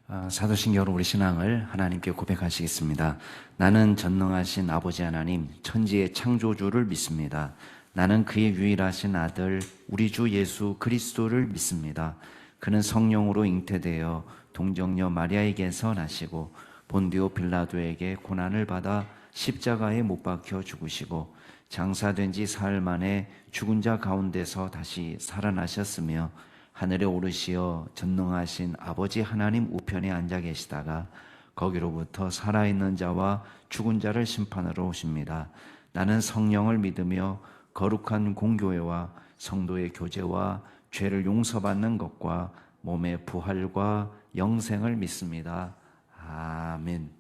사도신경으로 우리 신앙을 하나님께 고백하시겠습니다. 나는 전능하신 아버지 하나님, 천지의 창조주를 믿습니다. 나는 그의 유일하신 아들, 우리 주 예수 그리스도를 믿습니다. 그는 성령으로 잉태되어 동정녀 마리아에게서 나시고 본디오 빌라도에게 고난을 받아 십자가에 못 박혀 죽으시고 장사된 지 사흘 만에 죽은 자 가운데서 다시 살아나셨으며 하늘에 오르시어 전능하신 아버지 하나님 우편에 앉아 계시다가 거기로부터 살아있는 자와 죽은 자를 심판하러 오십니다. 나는 성령을 믿으며 거룩한 공교회와 성도의 교제와 죄를 용서받는 것과 몸의 부활과 영생을 믿습니다. 아멘.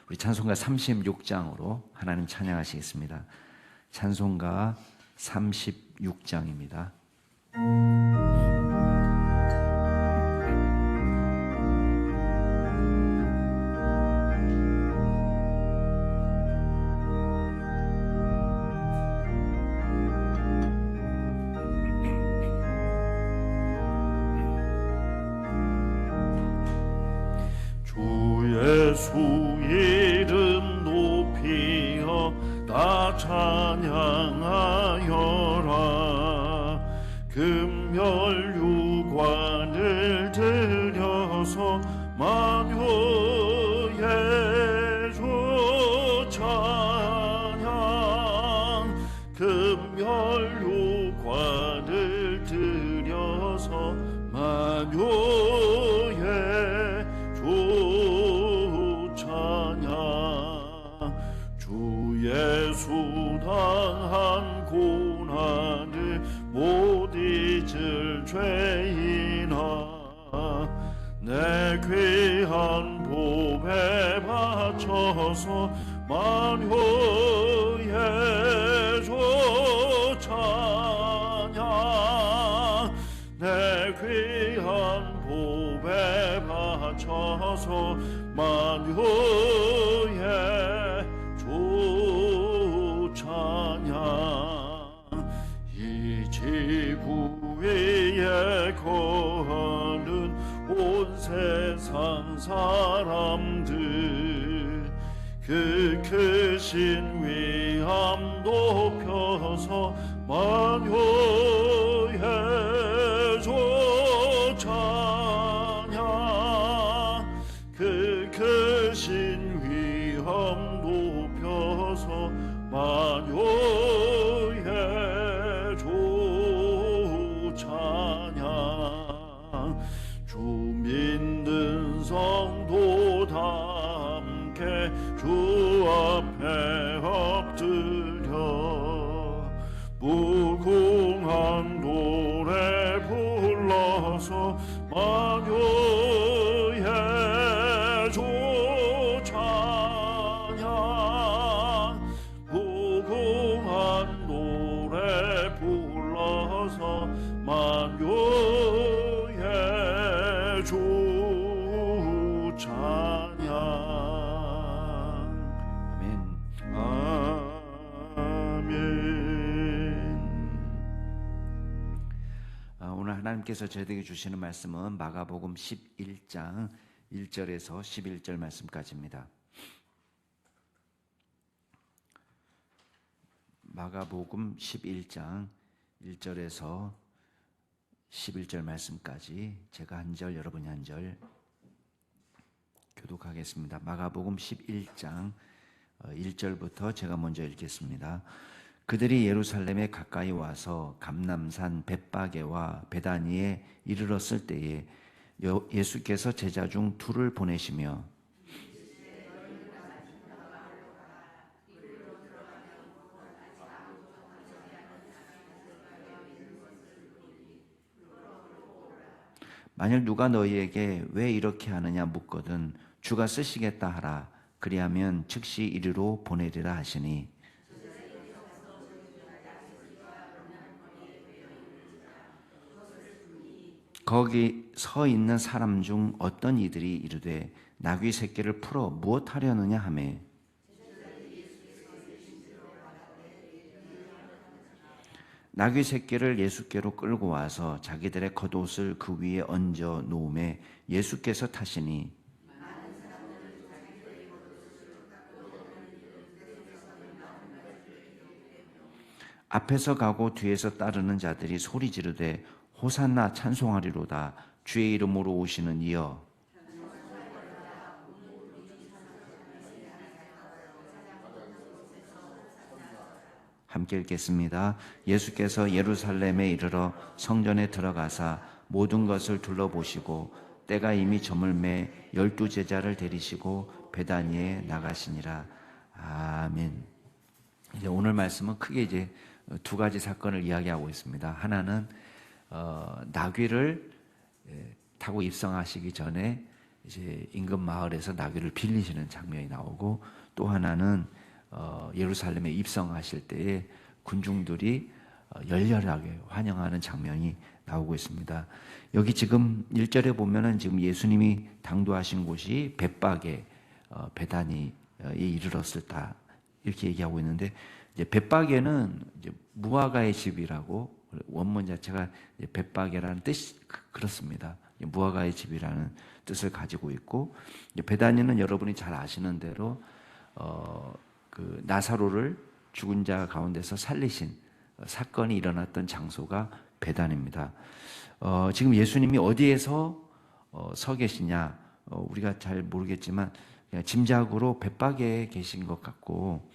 우리 찬송가 36장으로 하나님 찬양하시겠습니다. 찬송가 36장입니다. 예수 이름 높이어 다 찬양하여라. 금멸유관을 들여서 만효예조 찬양. 금멸유관을 들여서 예수 당한 고난을 못 잊을 죄인아, 내 귀한 보배 바쳐서 만효예조 찬양. 내 귀한 보배 바쳐서 만효예 찬양. 이 지구 위에 거하는 온 세상 사람들, 그 크신 위암 높여서 만효예조 찬양. 그 크신 위암 높여서 만효예조 찬양. 주 믿는 성도 다 함께 주 앞에 엎드려 무궁한 노래 불러서 만효예조 찬양. 무궁한 노래 불러서 만효예조 찬양. 아멘. 오늘 하나님께서 저희에게 주시는 말씀은 마가복음 11장 1절에서 11절 말씀까지입니다. 마가복음 11장 1절에서 11절 말씀까지 제가 한 절, 여러분이 한 절 교독하겠습니다. 마가복음 11장 1절부터 제가 먼저 읽겠습니다. 그들이 예루살렘에 가까이 와서 감람산 벳바게와 베다니에 이르렀을 때에 예수께서 제자 중 둘을 보내시며 만일 누가 너희에게 왜 이렇게 하느냐 묻거든 주가 쓰시겠다 하라. 그리하면 즉시 이리로 보내리라 하시니 거기 서 있는 사람 중 어떤 이들이 이르되 나귀 새끼를 풀어 무엇 하려느냐 하매 나귀 새끼를 예수께로 끌고 와서 자기들의 겉옷을 그 위에 얹어 놓음에 예수께서 타시니 앞에서 가고 뒤에서 따르는 자들이 소리 지르되 호산나 찬송하리로다 주의 이름으로 오시는 이여. 함께 읽겠습니다. 예수께서 예루살렘에 이르러 성전에 들어가사 모든 것을 둘러보시고 때가 이미 저물매 12 제자를 데리시고 베다니에 나가시니라. 아멘. 이제 오늘 말씀은 크게 이제 두 가지 사건을 이야기하고 있습니다. 하나는 나귀를 타고 입성하시기 전에 이제 인근 마을에서 나귀를 빌리시는 장면이 나오고, 또 하나는 예루살렘에 입성하실 때에 군중들이 열렬하게 환영하는 장면이 나오고 있습니다. 여기 지금 1절에 보면은 지금 예수님이 당도하신 곳이 벳박에 베다니에 이르렀을 때 이렇게 얘기하고 있는데, 이제 벳박에는 이제 무화과의 집이라고, 원문 자체가 벳박이라는 뜻이 그렇습니다. 무화과의 집이라는 뜻을 가지고 있고, 베다니는 여러분이 잘 아시는 대로 그 나사로를 죽은 자 가운데서 살리신 사건이 일어났던 장소가 베단입니다. 지금 예수님이 어디에서 서 계시냐, 우리가 잘 모르겠지만 그냥 짐작으로 벳박에 계신 것 같고,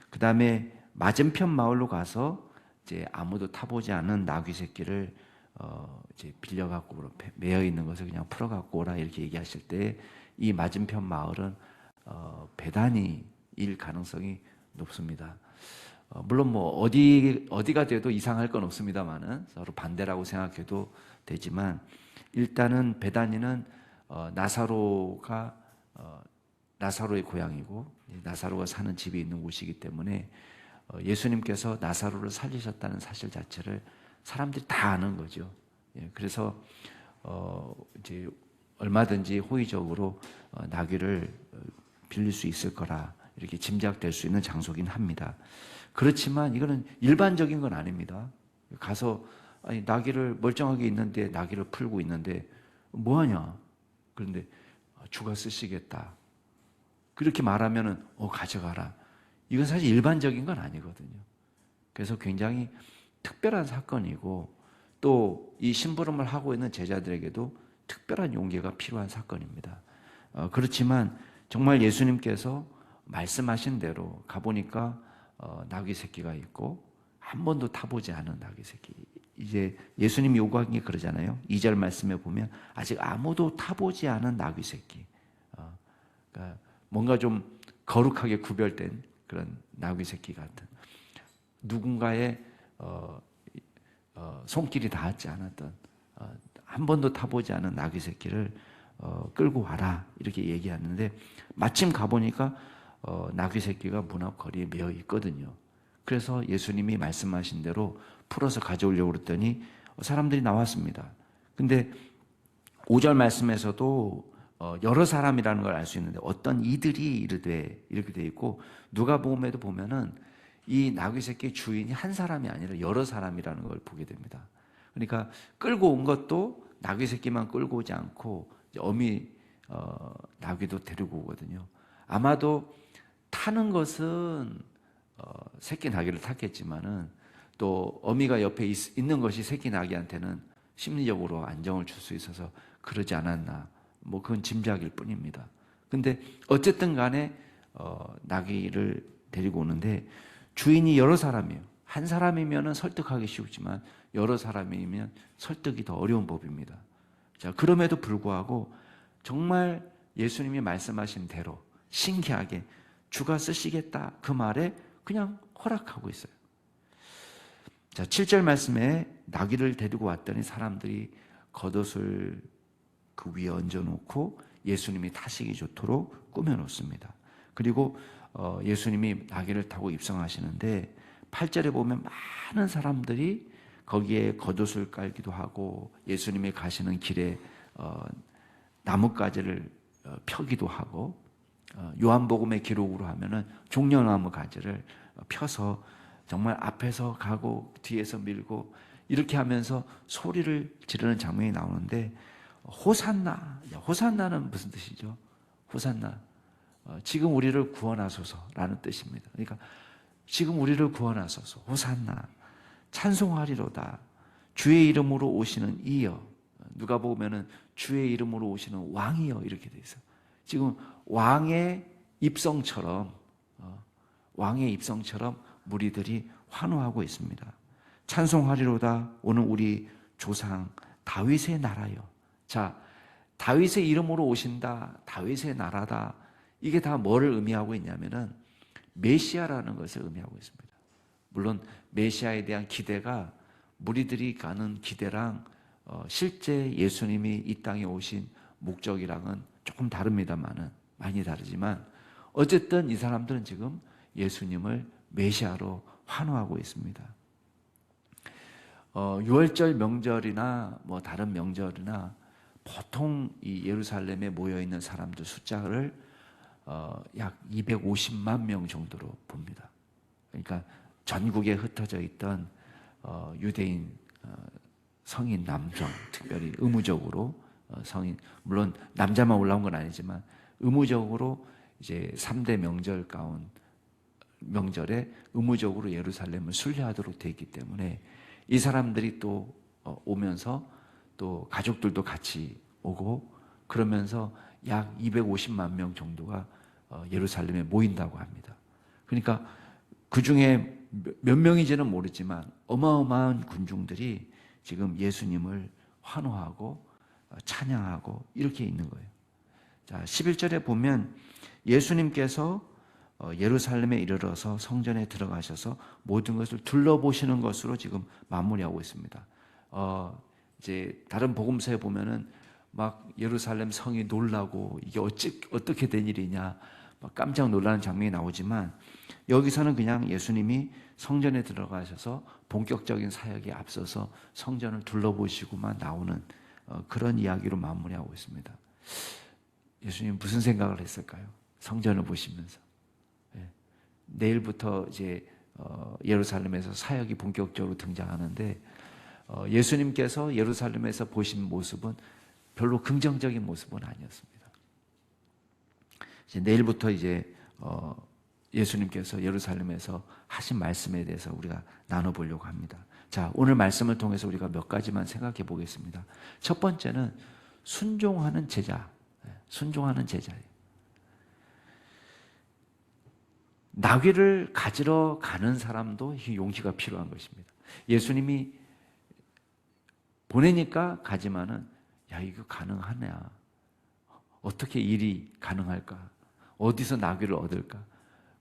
그 다음에 맞은편 마을로 가서 이제 아무도 타보지 않은 나귀 새끼를 이제 빌려갖고 매여 있는 것을 그냥 풀어갖고 오라 이렇게 얘기하실 때, 이 맞은편 마을은 베다니일 가능성이 높습니다. 물론 뭐 어디가 돼도 이상할 건 없습니다만은 서로 반대라고 생각해도 되지만, 일단은 베다니는 나사로의 고향이고 나사로가 사는 집이 있는 곳이기 때문에 예수님께서 나사로를 살리셨다는 사실 자체를 사람들이 다 아는 거죠. 그래서 이제 얼마든지 호의적으로 나귀를 빌릴 수 있을 거라 이렇게 짐작될 수 있는 장소긴 합니다. 그렇지만 이거는 일반적인 건 아닙니다. 가서 아니 나귀를 멀쩡하게 있는데 나귀를 풀고 있는데 뭐하냐? 그런데 주가 쓰시겠다. 그렇게 말하면은 가져가라. 이건 사실 일반적인 건 아니거든요. 그래서 굉장히 특별한 사건이고, 또 이 심부름을 하고 있는 제자들에게도 특별한 용기가 필요한 사건입니다. 그렇지만 정말 예수님께서 말씀하신 대로 가보니까 나귀 새끼가 있고, 한 번도 타보지 않은 나귀 새끼. 이제 예수님이 요구한 게 그러잖아요. 2절 말씀에 보면 아직 아무도 타보지 않은 나귀 새끼. 그러니까 뭔가 좀 거룩하게 구별된 그런 나귀 새끼 같은, 누군가의 손길이 닿지 않았던, 한 번도 타보지 않은 나귀 새끼를 끌고 와라 이렇게 얘기하는데, 마침 가보니까 나귀 새끼가 문 앞 거리에 매여 있거든요. 그래서 예수님이 말씀하신 대로 풀어서 가져오려고 그랬더니 사람들이 나왔습니다. 근데 5절 말씀에서도 여러 사람이라는 걸 알 수 있는데, 어떤 이들이 이르되 이렇게 돼 있고, 누가복음에도 보면은 이 나귀 새끼 주인이 한 사람이 아니라 여러 사람이라는 걸 보게 됩니다. 그러니까 끌고 온 것도 나귀 새끼만 끌고 오지 않고 어미 나귀도 데리고 오거든요. 아마도 타는 것은 새끼 나귀를 탔겠지만은, 또 어미가 옆에 있는 것이 새끼 나귀한테는 심리적으로 안정을 줄 수 있어서 그러지 않았나, 뭐 그건 짐작일 뿐입니다. 근데 어쨌든 간에 나귀를 데리고 오는데, 주인이 여러 사람이에요. 한 사람이면 설득하기 쉬우지만 여러 사람이면 설득이 더 어려운 법입니다. 자, 그럼에도 불구하고 정말 예수님이 말씀하신 대로 신기하게 주가 쓰시겠다 그 말에 그냥 허락하고 있어요. 자, 7절 말씀에 나귀를 데리고 왔더니 사람들이 겉옷을 그 위에 얹어놓고 예수님이 타시기 좋도록 꾸며놓습니다. 그리고 예수님이 나귀를 타고 입성하시는데, 8절에 보면 많은 사람들이 거기에 겉옷을 깔기도 하고, 예수님이 가시는 길에 나뭇가지를 펴기도 하고, 요한복음의 기록으로 하면은 종려나무 가지를 펴서 정말 앞에서 가고 뒤에서 밀고 이렇게 하면서 소리를 지르는 장면이 나오는데 호산나, 호산나는 무슨 뜻이죠? 호산나, 지금 우리를 구원하소서라는 뜻입니다. 그러니까 지금 우리를 구원하소서, 호산나, 찬송하리로다, 주의 이름으로 오시는 이여. 누가 보면은 주의 이름으로 오시는 왕이여 이렇게 돼 있어요. 지금 왕의 입성처럼 무리들이 환호하고 있습니다. 찬송하리로다, 오늘 우리 조상 다윗의 나라여. 자, 다윗의 이름으로 오신다, 다윗의 나라다. 이게 다 뭐를 의미하고 있냐면은 메시아라는 것을 의미하고 있습니다. 물론 메시아에 대한 기대가 무리들이 가는 기대랑 실제 예수님이 이 땅에 오신 목적이랑은 조금 다릅니다만은, 많이 다르지만 어쨌든 이 사람들은 지금 예수님을 메시아로 환호하고 있습니다. 유월절 명절이나 뭐 다른 명절이나 보통 이 예루살렘에 모여 있는 사람들 숫자를 약 250만 명 정도로 봅니다. 그러니까 전국에 흩어져 있던 유대인 성인 남성, 특별히 의무적으로 성인, 물론 남자만 올라온 건 아니지만 의무적으로 이제 3대 명절에 의무적으로 예루살렘을 순례하도록 되어 있기 때문에 이 사람들이 또 오면서 또 가족들도 같이 오고 그러면서 약 250만 명 정도가 예루살렘에 모인다고 합니다. 그러니까 그 중에 몇 명인지는 모르지만 어마어마한 군중들이 지금 예수님을 환호하고 찬양하고 이렇게 있는 거예요. 자, 11절에 보면 예수님께서 예루살렘에 이르러서 성전에 들어가셔서 모든 것을 둘러보시는 것으로 지금 마무리하고 있습니다. 이제 다른 복음서에 보면은 막 예루살렘 성이 놀라고 이게 어떻게 된 일이냐 막 깜짝 놀라는 장면이 나오지만 여기서는 그냥 예수님이 성전에 들어가셔서 본격적인 사역에 앞서서 성전을 둘러보시고만 나오는 그런 이야기로 마무리하고 있습니다. 예수님 무슨 생각을 했을까요? 성전을 보시면서. 내일부터 이제 예루살렘에서 사역이 본격적으로 등장하는데 예수님께서 예루살렘에서 보신 모습은 별로 긍정적인 모습은 아니었습니다. 이제 내일부터 이제 예수님께서 예루살렘에서 하신 말씀에 대해서 우리가 나눠보려고 합니다. 자, 오늘 말씀을 통해서 우리가 몇 가지만 생각해 보겠습니다. 첫 번째는 순종하는 제자, 순종하는 제자예요. 나귀를 가지러 가는 사람도 용기가 필요한 것입니다. 예수님이 보내니까 가지만은 야, 이거 가능하냐? 어떻게 일이 가능할까? 어디서 나귀를 얻을까?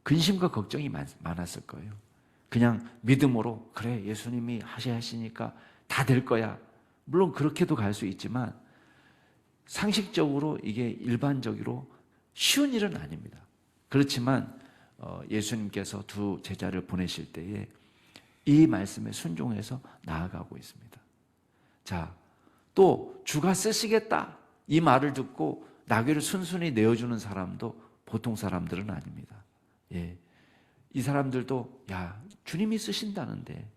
근심과 걱정이 많았을 거예요. 그냥 믿음으로 그래 예수님이 하시니까 다 될 거야. 물론 그렇게도 갈 수 있지만 상식적으로 이게 일반적으로 쉬운 일은 아닙니다. 그렇지만 예수님께서 두 제자를 보내실 때에 이 말씀에 순종해서 나아가고 있습니다. 자, 또 주가 쓰시겠다 이 말을 듣고 나귀를 순순히 내어주는 사람도 보통 사람들은 아닙니다. 예, 이 사람들도 야 주님이 쓰신다는데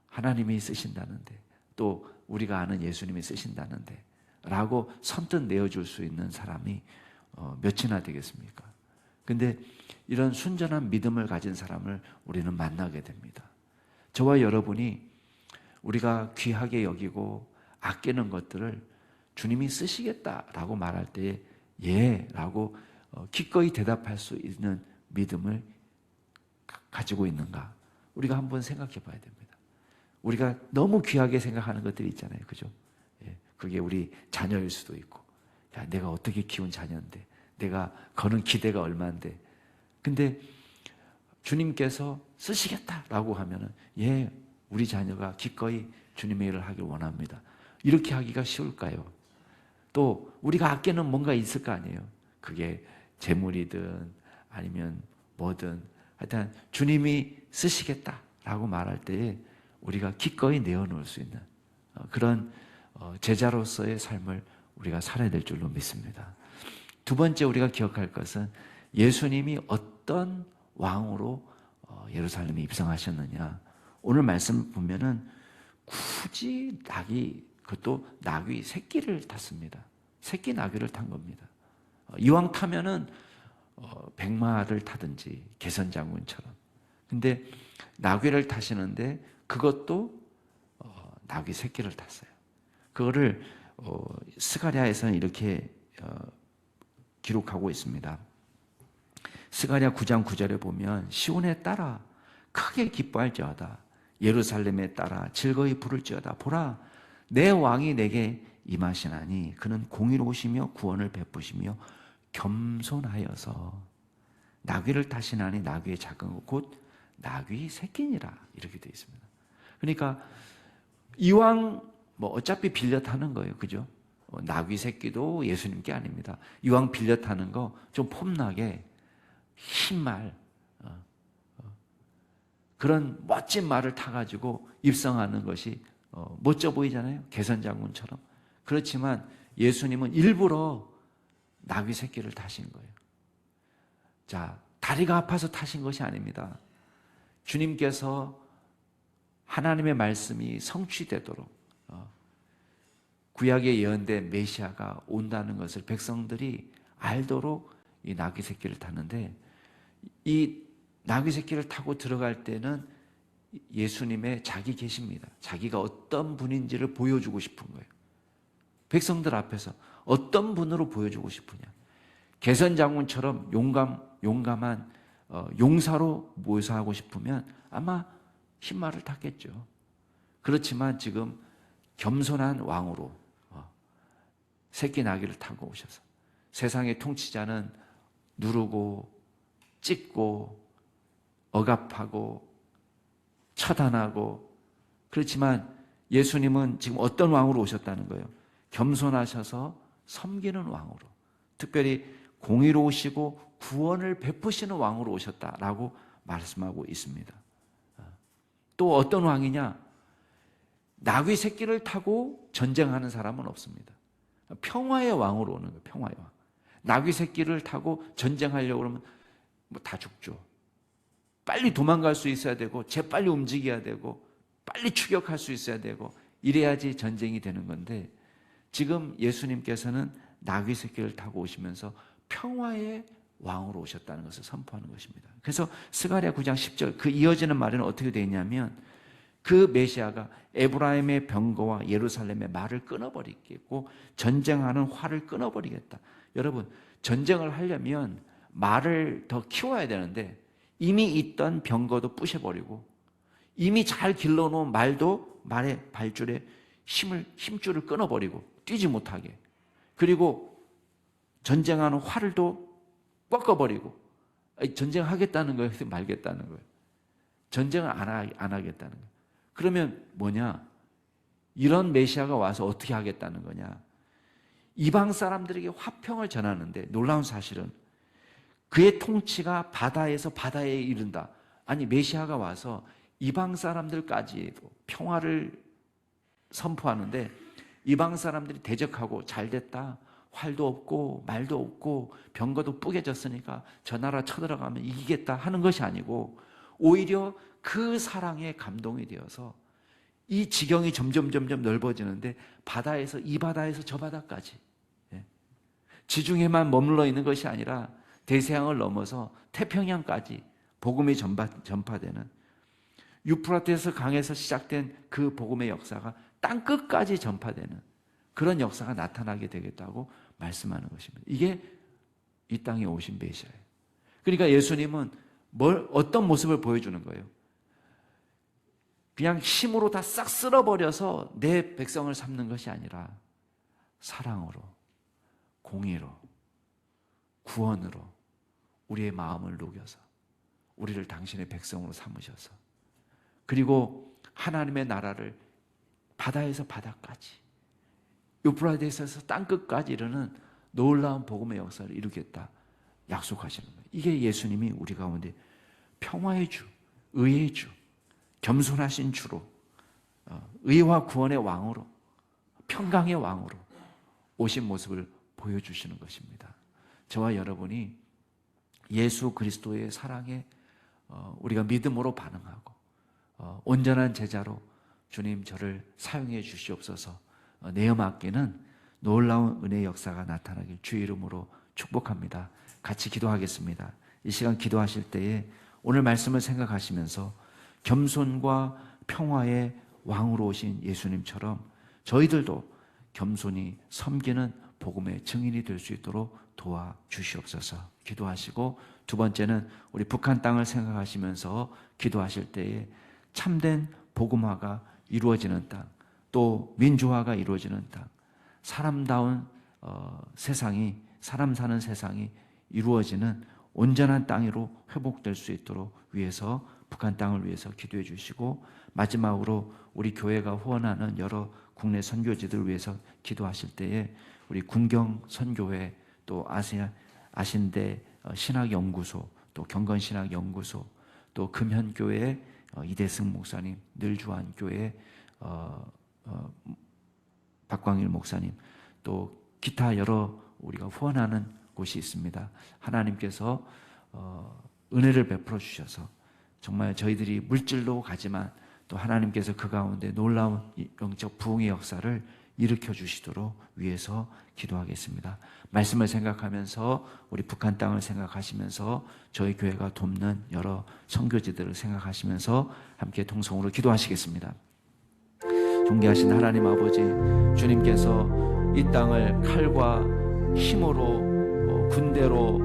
하나님이 쓰신다는데 또 우리가 아는 예수님이 쓰신다는데 라고 선뜻 내어줄 수 있는 사람이 몇이나 되겠습니까? 근데 이런 순전한 믿음을 가진 사람을 우리는 만나게 됩니다. 저와 여러분이 우리가 귀하게 여기고 아끼는 것들을 주님이 쓰시겠다라고 말할 때에 예 라고 기꺼이 대답할 수 있는 믿음을 가지고 있는가? 우리가 한번 생각해 봐야 됩니다. 우리가 너무 귀하게 생각하는 것들이 있잖아요. 그죠? 예, 그게 우리 자녀일 수도 있고 야, 내가 어떻게 키운 자녀인데 내가 거는 기대가 얼마인데 근데 주님께서 쓰시겠다라고 하면은 예, 우리 자녀가 기꺼이 주님의 일을 하길 원합니다. 이렇게 하기가 쉬울까요? 또 우리가 아끼는 뭔가 있을 거 아니에요. 그게 재물이든 아니면 뭐든 하여튼 주님이 쓰시겠다라고 말할 때에 우리가 기꺼이 내어놓을 수 있는 그런 제자로서의 삶을 우리가 살아야 될 줄로 믿습니다. 두 번째 우리가 기억할 것은 예수님이 어떤 왕으로 예루살렘에 입성하셨느냐? 오늘 말씀 보면은 굳이 그것도 나귀 새끼를 탔습니다. 새끼 나귀를 탄 겁니다. 이왕 타면은 백마를 타든지 개선장군처럼. 근데 나귀를 타시는데 그것도 나귀 새끼를 탔어요. 그거를 스가랴에서는 이렇게 기록하고 있습니다. 스가랴 9장 9절에 보면 시온에 따라 크게 기뻐할지어다. 예루살렘에 따라 즐거이 부를지어다. 보라, 내 왕이 내게 임하시나니 그는 공의로우시며 구원을 베푸시며 겸손하여서 나귀를 타시나니 나귀의 작은 것 곧 나귀 새끼니라 이렇게 되어 있습니다. 그러니까 이왕 어차피 빌려 타는 거예요, 그죠? 나귀 새끼도 예수님께 아닙니다. 이왕 빌려 타는 거 좀 폼나게 흰 말, 그런 멋진 말을 타가지고 입성하는 것이 멋져 보이잖아요, 개선장군처럼. 그렇지만 예수님은 일부러 나귀 새끼를 타신 거예요. 자, 다리가 아파서 타신 것이 아닙니다. 주님께서 하나님의 말씀이 성취되도록 구약에 예언된 메시아가 온다는 것을 백성들이 알도록 이 나귀 새끼를 탔는데, 이 나귀 새끼를 타고 들어갈 때는 예수님의 자기 계십니다. 자기가 어떤 분인지를 보여주고 싶은 거예요. 백성들 앞에서 어떤 분으로 보여주고 싶으냐. 개선장군처럼 용감한 용사로 묘사하고 싶으면 아마 흰말을 탔겠죠. 그렇지만 지금 겸손한 왕으로 새끼 나귀를 타고 오셔서 세상의 통치자는 누르고 찢고 억압하고 처단하고, 그렇지만 예수님은 지금 어떤 왕으로 오셨다는 거예요? 겸손하셔서 섬기는 왕으로, 특별히 공의로우시고 구원을 베푸시는 왕으로 오셨다라고 말씀하고 있습니다. 또 어떤 왕이냐? 나귀 새끼를 타고 전쟁하는 사람은 없습니다. 평화의 왕으로 오는 거예요. 평화의 왕. 나귀 새끼를 타고 전쟁하려고 그러면 다 죽죠. 빨리 도망갈 수 있어야 되고 재빨리 움직여야 되고 빨리 추격할 수 있어야 되고 이래야지 전쟁이 되는 건데, 지금 예수님께서는 나귀 새끼를 타고 오시면서 평화의 왕으로 오셨다는 것을 선포하는 것입니다. 그래서 스가랴 9장 10절 그 이어지는 말은 어떻게 되어 있냐면, 그 메시아가 에브라임의 병거와 예루살렘의 말을 끊어버리겠고 전쟁하는 활을 끊어버리겠다. 여러분, 전쟁을 하려면 말을 더 키워야 되는데 이미 있던 병거도 부셔버리고 이미 잘 길러놓은 말의 발줄에 힘줄을 끊어버리고 뛰지 못하게, 그리고 전쟁하는 활을 또 꺾어버리고, 전쟁하겠다는 거예요, 말겠다는 거예요? 전쟁을 안 하겠다는 거예요. 그러면 뭐냐? 이런 메시아가 와서 어떻게 하겠다는 거냐? 이방 사람들에게 화평을 전하는데, 놀라운 사실은 그의 통치가 바다에서 바다에 이른다. 아니, 메시아가 와서 이방 사람들까지도 평화를 선포하는데 이방 사람들이 대적하고 잘됐다, 활도 없고 말도 없고 병거도 뿌개졌으니까 저 나라 쳐들어가면 이기겠다 하는 것이 아니고, 오히려 그 사랑에 감동이 되어서 이 지경이 점점 넓어지는데 바다에서 이 바다에서 저 바다까지, 지중해만 머물러 있는 것이 아니라 대서양을 넘어서 태평양까지 복음이 전파되는, 유프라테스 강에서 시작된 그 복음의 역사가 땅 끝까지 전파되는 그런 역사가 나타나게 되겠다고 말씀하는 것입니다. 이게 이 땅에 오신 메시아예요. 그러니까 예수님은 어떤 모습을 보여주는 거예요? 그냥 힘으로 다 싹 쓸어버려서 내 백성을 삼는 것이 아니라 사랑으로, 공의로, 구원으로 우리의 마음을 녹여서 우리를 당신의 백성으로 삼으셔서, 그리고 하나님의 나라를 바다에서 바다까지, 유프라테스에서 땅끝까지 이르는 놀라운 복음의 역사를 이루겠다 약속하시는 거예요. 이게 예수님이 우리 가운데 평화의 주, 의의 주, 겸손하신 주로, 의와 구원의 왕으로, 평강의 왕으로 오신 모습을 보여주시는 것입니다. 저와 여러분이 예수 그리스도의 사랑에 우리가 믿음으로 반응하고 온전한 제자로 주님 저를 사용해 주시옵소서. 내어 맡기는 놀라운 은혜의 역사가 나타나길 주의 이름으로 축복합니다. 같이 기도하겠습니다. 이 시간 기도하실 때에 오늘 말씀을 생각하시면서 겸손과 평화의 왕으로 오신 예수님처럼 저희들도 겸손히 섬기는 복음의 증인이 될 수 있도록 도와주시옵소서. 기도하시고, 두 번째는 우리 북한 땅을 생각하시면서 기도하실 때에 참된 복음화가 이루어지는 땅, 또 민주화가 이루어지는 땅, 사람다운 세상이, 사람 사는 세상이 이루어지는 온전한 땅으로 회복될 수 있도록 위해서, 북한 땅을 위해서 기도해 주시고, 마지막으로 우리 교회가 후원하는 여러 국내 선교지들 위해서 기도하실 때에 우리 군경 선교회, 또 아신대 신학연구소, 또 경건신학연구소, 또 금현교회 이대승 목사님, 늘주한교회 박광일 목사님, 또 기타 여러 우리가 후원하는 곳이 있습니다. 하나님께서 은혜를 베풀어 주셔서 정말 저희들이 물질로 가지만 또 하나님께서 그 가운데 놀라운 영적 부흥의 역사를 일으켜 주시도록 위해서 기도하겠습니다. 말씀을 생각하면서 우리 북한 땅을 생각하시면서 저희 교회가 돕는 여러 선교지들을 생각하시면서 함께 통성으로 기도하시겠습니다. 존귀하신 하나님 아버지, 주님께서 이 땅을 칼과 힘으로 군대로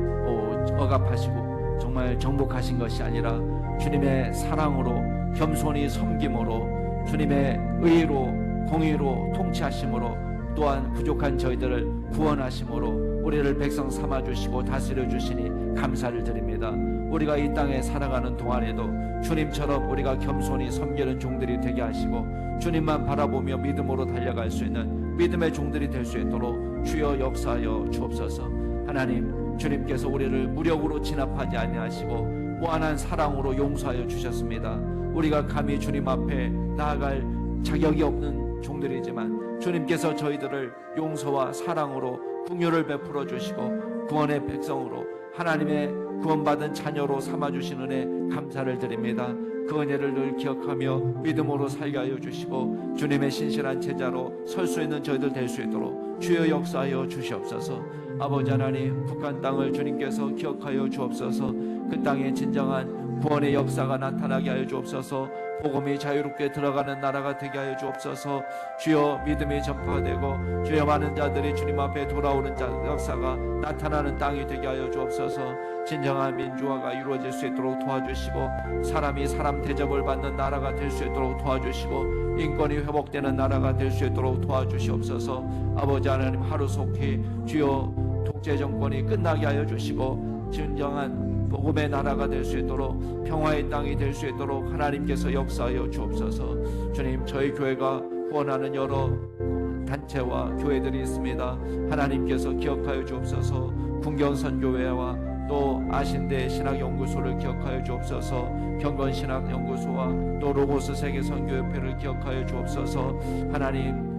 억압하시고 정말 정복하신 것이 아니라 주님의 사랑으로, 겸손히 섬김으로, 주님의 의로, 공의로 통치하심으로, 또한 부족한 저희들을 구원하심으로 우리를 백성 삼아주시고 다스려 주시니 감사를 드립니다. 우리가 이 땅에 살아가는 동안에도 주님처럼 우리가 겸손히 섬기는 종들이 되게 하시고 주님만 바라보며 믿음으로 달려갈 수 있는 믿음의 종들이 될 수 있도록 주여 역사하여 주옵소서. 하나님, 주님께서 우리를 무력으로 진압하지 아니하시고 무한한 사랑으로 용서하여 주셨습니다. 우리가 감히 주님 앞에 나아갈 자격이 없는 종들이지만 주님께서 저희들을 용서와 사랑으로 긍휼을 베풀어 주시고 구원의 백성으로, 하나님의 구원받은 자녀로 삼아주신 은혜 감사를 드립니다. 그 은혜를 늘 기억하며 믿음으로 살게 하여 주시고 주님의 신실한 제자로 설 수 있는 저희들 될 수 있도록 주여 역사하여 주시옵소서. 아버지 하나님, 북한 땅을 주님께서 기억하여 주옵소서. 그 땅에 진정한 구원의 역사가 나타나게 하여 주옵소서. 복음이 자유롭게 들어가는 나라가 되게 하여 주옵소서. 주여 믿음이 전파되고 주여 많은 자들이 주님 앞에 돌아오는 역사가 나타나는 땅이 되게 하여 주옵소서. 진정한 민주화가 이루어질 수 있도록 도와주시고 사람이 사람 대접을 받는 나라가 될 수 있도록 도와주시고 인권이 회복되는 나라가 될 수 있도록 도와주시옵소서. 아버지 하나님, 하루속히 주여 독재 정권이 끝나게 하여 주시고 진정한 복음의 나라가 될 수 있도록, 평화의 땅이 될 수 있도록 하나님께서 역사하여 주옵소서. 주님, 저희 교회가 후원하는 여러 단체와 교회들이 있습니다. 하나님께서 기억하여 주옵소서. 군경선교회와 또 아신대 신학연구소를 기억하여 주옵소서. 경건신학연구소와 또 로고스 세계선교협회를 기억하여 주옵소서. 하나님,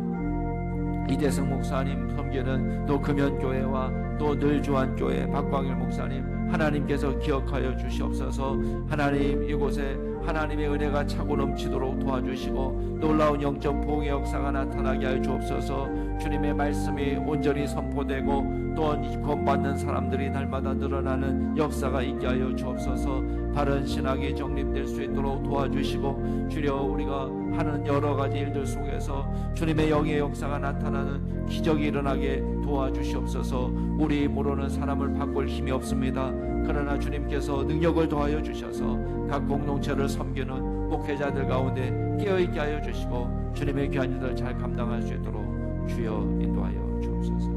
이대승 목사님 섬기는 또 금연교회와 또 늘주한교회 박광일 목사님 하나님께서 기억하여 주시옵소서. 하나님, 이곳에 하나님의 은혜가 차고 넘치도록 도와주시고 놀라운 영적 부흥의 역사가 나타나게 하여 주옵소서. 주님의 말씀이 온전히 선포되고 또 구원받는 사람들이 날마다 늘어나는 역사가 있게 하여 주옵소서. 바른 신학이 정립될 수 있도록 도와주시고 주여 우리가 하는 여러 가지 일들 속에서 주님의 영의 역사가 나타나는 기적이 일어나게 도와주시옵소서. 우리 모르는 사람을 바꿀 힘이 없습니다. 그러나 주님께서 능력을 더하여 주셔서 각 공동체를 섬기는 목회자들 가운데 깨어있게 하여 주시고 주님의 귀한 일을 잘 감당할 수 있도록 주여 인도하여 주옵소서.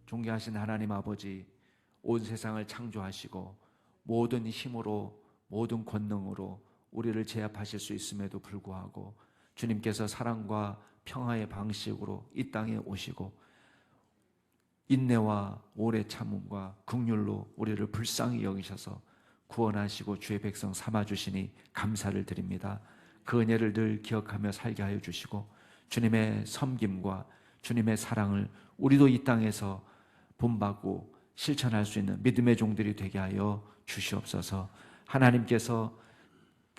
존귀하신 하나님 아버지, 온 세상을 창조하시고 모든 힘으로 모든 권능으로 우리를 제압하실 수 있음에도 불구하고 주님께서 사랑과 평화의 방식으로 이 땅에 오시고 인내와 오래 참음과 긍휼로 우리를 불쌍히 여기셔서 구원하시고 주의 백성 삼아주시니 감사를 드립니다. 그 은혜를 늘 기억하며 살게 하여 주시고 주님의 섬김과 주님의 사랑을 우리도 이 땅에서 본받고 실천할 수 있는 믿음의 종들이 되게 하여 주시옵소서. 하나님께서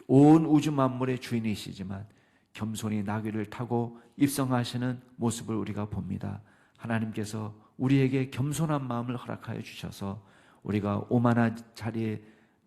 온 우주 만물의 주인이시지만 겸손히 나귀를 타고 입성하시는 모습을 우리가 봅니다. 하나님께서 우리에게 겸손한 마음을 허락하여 주셔서 우리가 오만한 자리에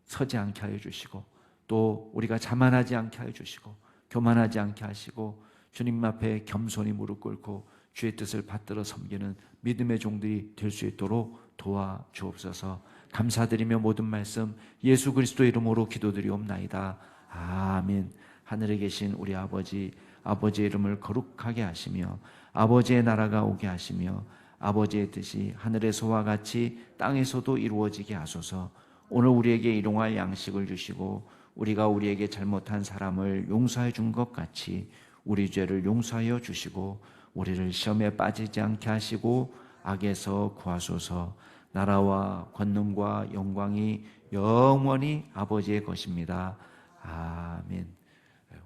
서지 않게 하여 주시고, 또 우리가 자만하지 않게 하여 주시고, 교만하지 않게 하시고, 주님 앞에 겸손히 무릎 꿇고 주의 뜻을 받들어 섬기는 믿음의 종들이 될 수 있도록 도와주옵소서. 감사드리며 모든 말씀 예수 그리스도의 이름으로 기도드리옵나이다. 아멘. 하늘에 계신 우리 아버지, 아버지의 이름을 거룩하게 하시며 아버지의 나라가 오게 하시며 아버지의 뜻이 하늘에서와 같이 땅에서도 이루어지게 하소서. 오늘 우리에게 일용할 양식을 주시고 우리가 우리에게 잘못한 사람을 용서해 준 것 같이 우리 죄를 용서하여 주시고 우리를 시험에 빠지지 않게 하시고 악에서 구하소서. 나라와 권능과 영광이 영원히 아버지의 것입니다. 아멘.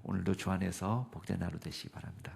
오늘도 주 안에서 복된 하루 되시기 바랍니다.